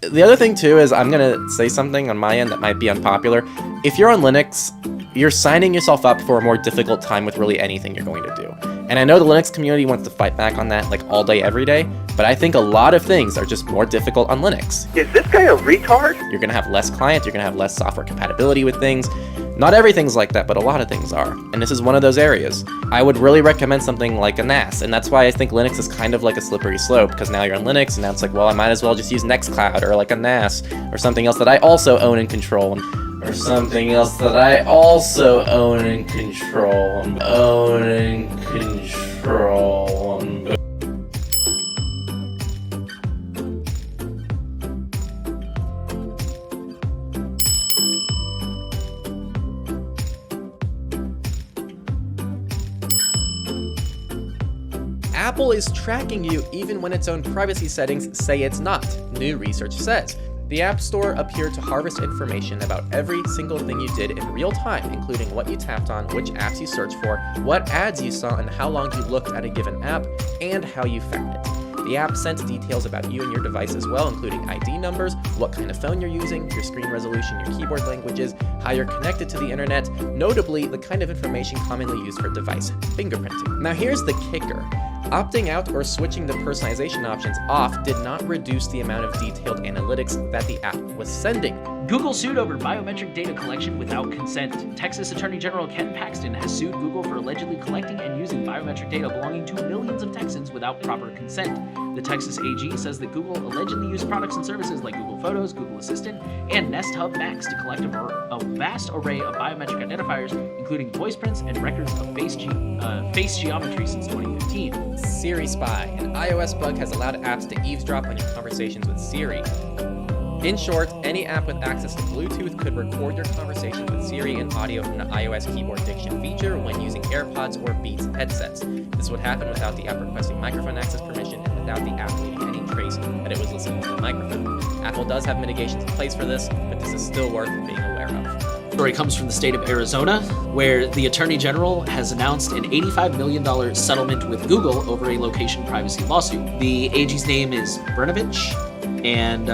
The other thing too is I'm gonna say something on my end that might be unpopular. If you're on Linux, you're signing yourself up for a more difficult time with really anything you're going to do. And I know the Linux community wants to fight back on that like all day, every day, but I think a lot of things are just more difficult on Linux. Is this guy a retard? You're gonna have less clients, you're gonna have less software compatibility with things. Not everything's like that, but a lot of things are. And this is one of those areas. I would really recommend something like a NAS, and that's why I think Linux is kind of like a slippery slope, because now you're on Linux, and now it's like, well, I might as well just use Nextcloud, or like a NAS, or something else that I also own and control, or something else that I also own and control, Apple is tracking you even when its own privacy settings say it's not, new research says. The App Store appeared to harvest information about every single thing you did in real time, including what you tapped on, which apps you searched for, what ads you saw, and how long you looked at a given app, and how you found it. The app sent details about you and your device as well, including ID numbers, what kind of phone you're using, your screen resolution, your keyboard languages, how you're connected to the internet, notably the kind of information commonly used for device fingerprinting. Now here's the kicker. Opting out or switching the personalization options off did not reduce the amount of detailed analytics that the app was sending. Google sued over biometric data collection without consent. Texas Attorney General Ken Paxton has sued Google for allegedly collecting and using biometric data belonging to millions of Texans without proper consent. The Texas AG says that Google allegedly used products and services like Google Photos, Google Assistant, and Nest Hub Max to collect a vast array of biometric identifiers, including voice prints and records of face geometry since 2015. Siri Spy, an iOS bug has allowed apps to eavesdrop on your conversations with Siri. In short, any app with access to Bluetooth could record your conversations with Siri and audio from the iOS keyboard diction feature when using AirPods or Beats headsets. This would happen without the app requesting microphone access permission and without the app leaving any trace that it was listening to the microphone. Apple does have mitigations in place for this, but this is still worth being aware of. Story comes from the state of Arizona, where the Attorney General has announced an $85 million settlement with Google over a location privacy lawsuit. The AG's name is Brnovich, and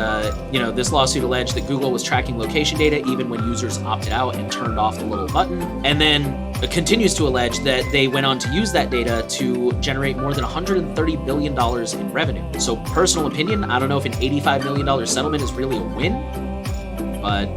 this lawsuit alleged that Google was tracking location data even when users opted out and turned off the little button, and then continues to allege that they went on to use that data to generate more than $130 billion in revenue. So, personal opinion, I don't know if an $85 million settlement is really a win, but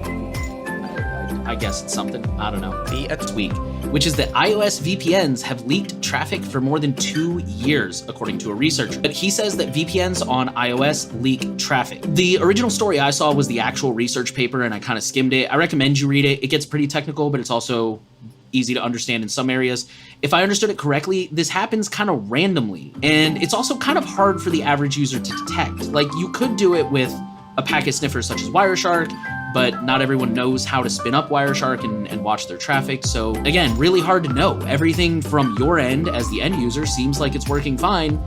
I guess it's something. I don't know. The tweak, which is that iOS VPNs have leaked traffic for more than 2 years, according to a researcher. But he says that VPNs on iOS leak traffic. The original story I saw was the actual research paper, and I kind of skimmed it. I recommend you read it. It gets pretty technical, but it's also easy to understand in some areas. If I understood it correctly, this happens kind of randomly, and it's also kind of hard for the average user to detect. Like, you could do it with a packet sniffer such as Wireshark, but not everyone knows how to spin up Wireshark and watch their traffic. So again, really hard to know. Everything from your end as the end user seems like it's working fine,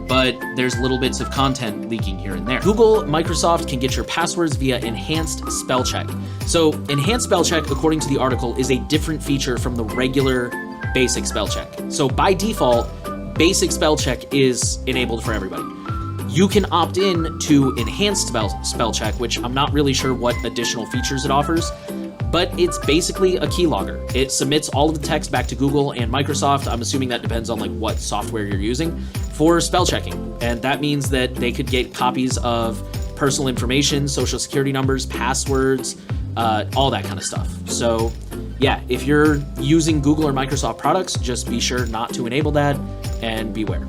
but there's little bits of content leaking here and there. Google, Microsoft can get your passwords via enhanced spell check. So enhanced spell check, according to the article, is a different feature from the regular basic spell check. So by default, basic spell check is enabled for everybody. You can opt in to enhanced spell check, which I'm not really sure what additional features it offers, but it's basically a keylogger. It submits all of the text back to Google and Microsoft. I'm assuming that depends on like what software you're using for spell checking. And that means that they could get copies of personal information, social security numbers, passwords, all that kind of stuff. So yeah, if you're using Google or Microsoft products, just be sure not to enable that and beware.